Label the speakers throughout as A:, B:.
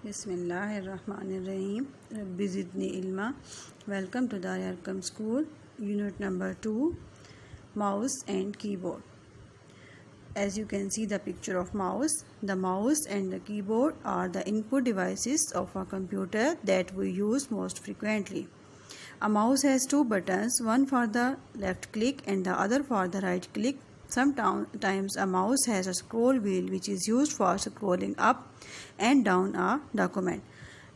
A: Bismillahirrahmanirrahim. Rabbi zidni ilma. Welcome to Dar-e-Arqam School, Unit number 2, Mouse and Keyboard. As you can see the picture of mouse, the mouse and the keyboard are the input devices of a computer that we use most frequently. A mouse has two buttons, one for the left click and the other for the right click. Sometimes a mouse has a scroll wheel which is used for scrolling up and down a document.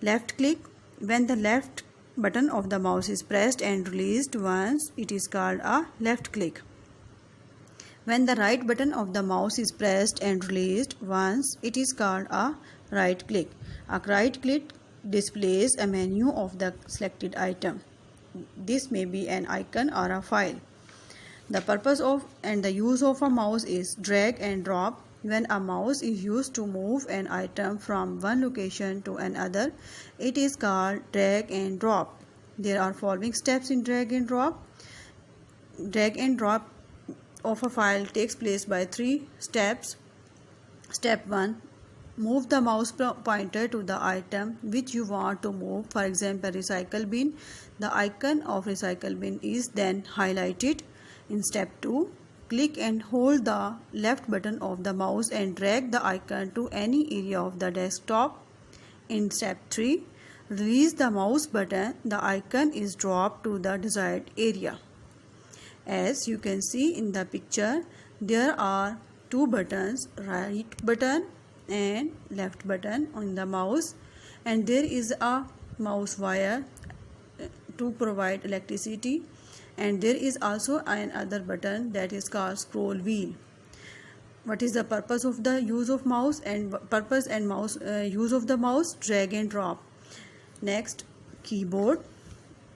A: Left click. When the left button of the mouse is pressed and released once, it is called a left click. When the right button of the mouse is pressed and released once, it is called a right click. A right click displays a menu of the selected item. This may be an icon or a file. The purpose of and the use of a mouse is drag and drop. When a mouse is used to move an item from one location to another, it is called drag and drop. There are following steps in drag and drop. Drag and drop of a file takes place by 3 steps. Step 1. Move the mouse pointer to the item which you want to move. For example, recycle bin. The icon of recycle bin is then highlighted. In step 2, click and hold the left button of the mouse and drag the icon to any area of the desktop. In step 3, release the mouse button. The icon is dropped to the desired area. As you can see in the picture, there are two buttons, right button and left button on the mouse, and there is a mouse wire to provide electricity, and there is also another button that is called scroll wheel. What is the purpose of the use of mouse and use of the mouse? Drag and drop. Next, keyboard.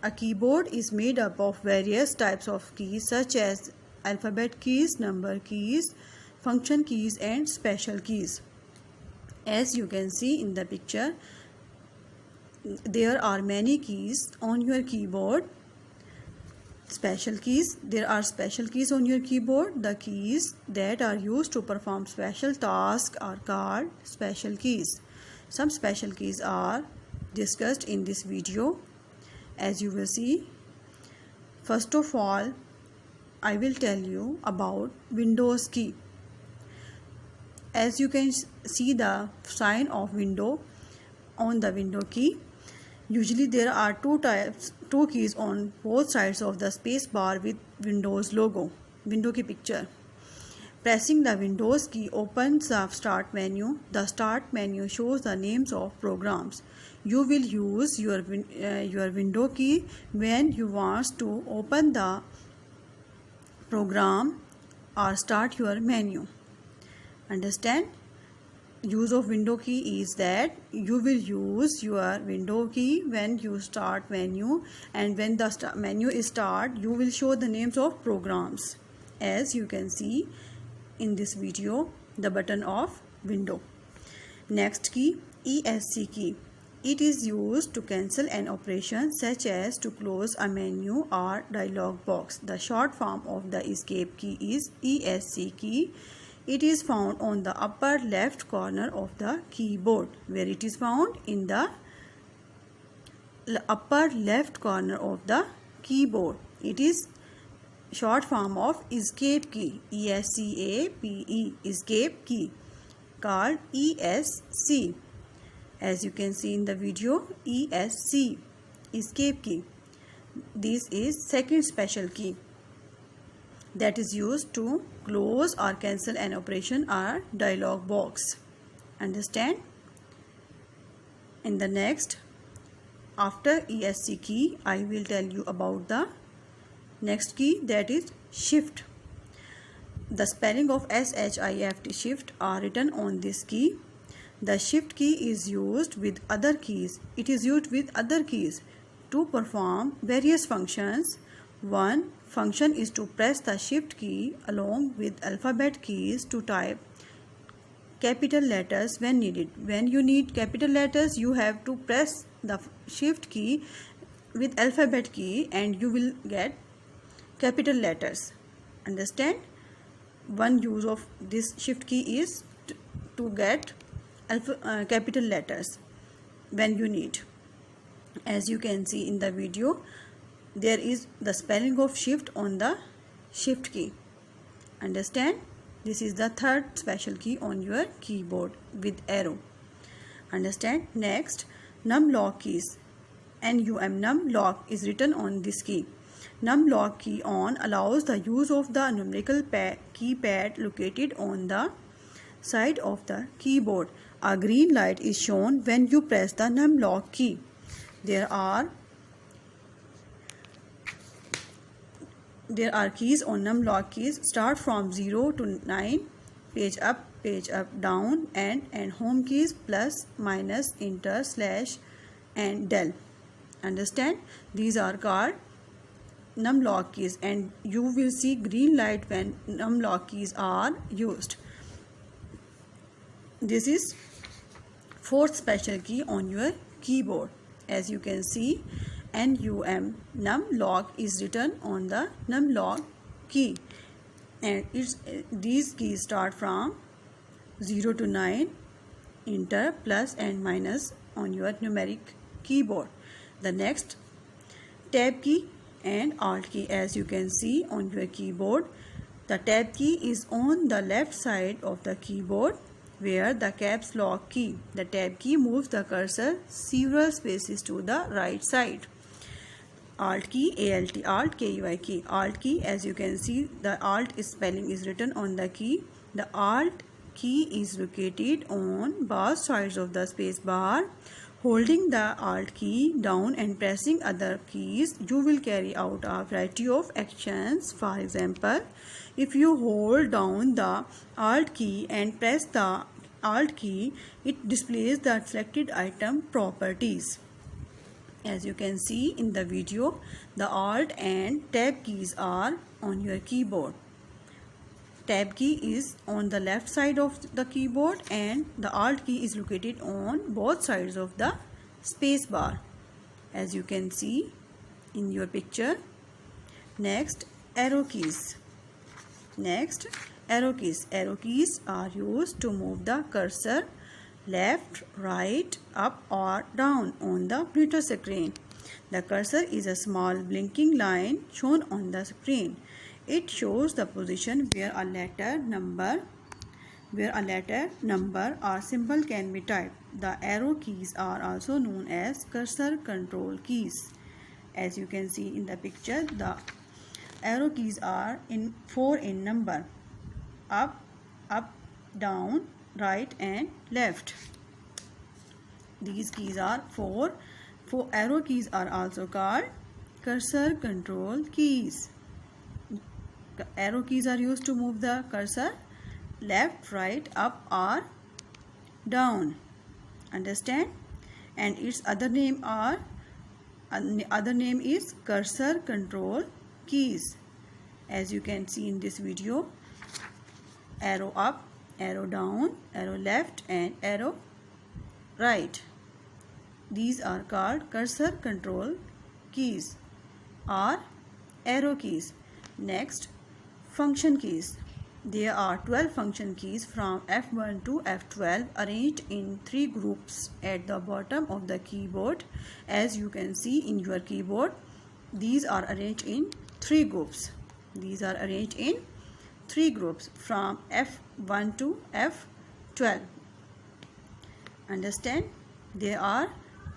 A: A keyboard is made up of various types of keys such as alphabet keys, number keys, function keys and special keys. As you can see in the picture, there are many keys on your keyboard. Special keys. There are special keys on your keyboard. The keys that are used to perform special tasks are called special keys. Some special keys are discussed in this video, as you will see. First of all, I will tell you about Windows key. As you can see the sign of window on the window key. Usually there are two keys on both sides of the space bar with Windows logo, window की picture. Pressing the Windows key opens the start menu. The start menu shows the names of programs. You will use your window key when you want to open the program or start your menu. Understand? Use of window key is that you will use your window key when you start menu, and when the menu is start, you will show the names of programs, as you can see in this video, the button of window. Next key, ESC key. It is used to cancel an operation such as to close a menu or dialog box. The short form of the escape key is ESC key. It is found on the upper left corner of the keyboard. Where it is found? In the upper left corner of the keyboard. It is short form of escape key, ESCAPE, escape key, called ESC. As you can see in the video, ESC, escape key. This is second special key that is used to close or cancel an operation or dialog box. Understand? In the next, after ESC key, I will tell you about the next key, that is shift. The spelling of SHIFT, shift, are written on this key. The shift key is used with other keys. It is used with other keys to perform various functions. One function is to press the shift key along with alphabet keys to type capital letters when needed. When you need capital letters, you have to press the shift key with alphabet key and you will get capital letters. Understand? One use of this shift key is to get capital letters. when you need. As you can see in the video, there is the spelling of shift on the shift key. Understand? This is the third special key on your keyboard with arrow. Understand? Next, num lock keys. NUM num lock is written on this key. Num lock key on allows the use of the numerical keypad located on the side of the keyboard. A green light is shown when you press the num lock key. There are keys on num lock keys. Start from 0 to 9, page up, down, and home keys plus, minus, enter, slash, and del. Understand? These are called num lock keys, and you will see green light when num lock keys are used. This is fourth special key on your keyboard. As you can see, NUM num lock is written on the num lock key, and these keys start from 0 to 9, enter, plus, and minus on your numeric keyboard. The next, tab key and alt key. As you can see on your keyboard, the tab key is on the left side of the keyboard where the caps lock key. The tab key moves the cursor several spaces to the right side. Alt key, ALT, alt, KEY key. Alt key, as you can see, the alt spelling is written on the key. The alt key is located on both sides of the space bar. Holding the alt key down and pressing other keys, you will carry out a variety of actions. For example, if you hold down the alt key and press the alt key, it displays the selected item properties. As you can see in the video, the alt and tab keys are on your keyboard. Tab key is on the left side of the keyboard and the alt key is located on both sides of the space bar, as you can see in your picture. Next, arrow keys. Arrow keys are used to move the cursor left, right, up, or down on the printer screen. The cursor is a small blinking line shown on the screen. It shows the position where a letter, number, or symbol can be typed. The arrow keys are also known as cursor control keys. As you can see in the picture, the arrow keys are 4 in number: up, down, right, and left. These keys are 4. Arrow keys are also called cursor control keys. Arrow keys are used to move the cursor left, right, up, or down. Understand? And its other name is cursor control keys. As you can see in this video, arrow up, arrow down, arrow left, and arrow right. These are called cursor control keys or arrow keys. Next, function keys. There are 12 function keys from F1 to F12 arranged in 3 groups at the bottom of the keyboard. As you can see in your keyboard, these are arranged in 3 groups. From F1 to F12. Understand? There are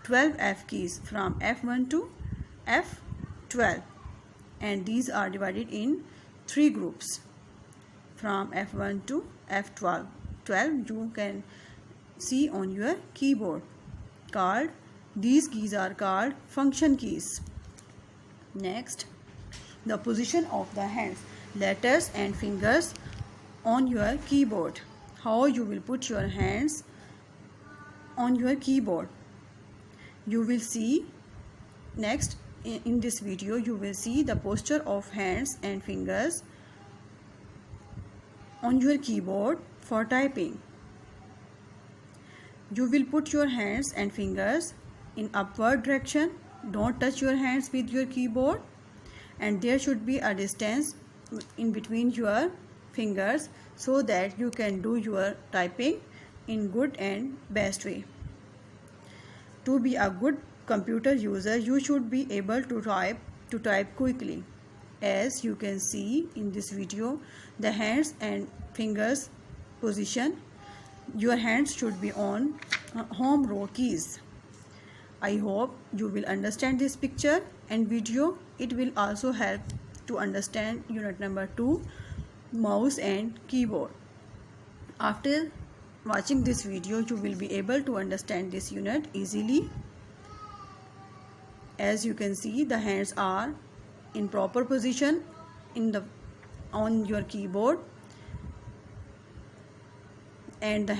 A: 12 F keys from F1 to F12, and these are divided in 3 groups from F1 to F12. 12 you can see on your keyboard. These keys are called function keys. Next, the position of the hands, letters, and fingers on your keyboard. How you will put your hands on your keyboard, you will see next in this video. You will see the posture of hands and fingers on your keyboard for typing. You will put your hands and fingers in upward direction. Don't touch your hands with your keyboard, and there should be a distance in between your fingers so that you can do your typing in good and best way. To be a good computer user, you should be able to type quickly. As you can see in this video, the hands and fingers position. Your hands should be on home row keys. I hope you will understand this picture and video. It will also help to understand unit number 2, mouse and keyboard. After watching this video, you will be able to understand this unit easily. As you can see, the hands are in proper position on your keyboard, and the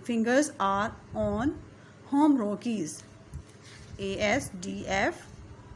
A: fingers are on home row keys A, S, D, F,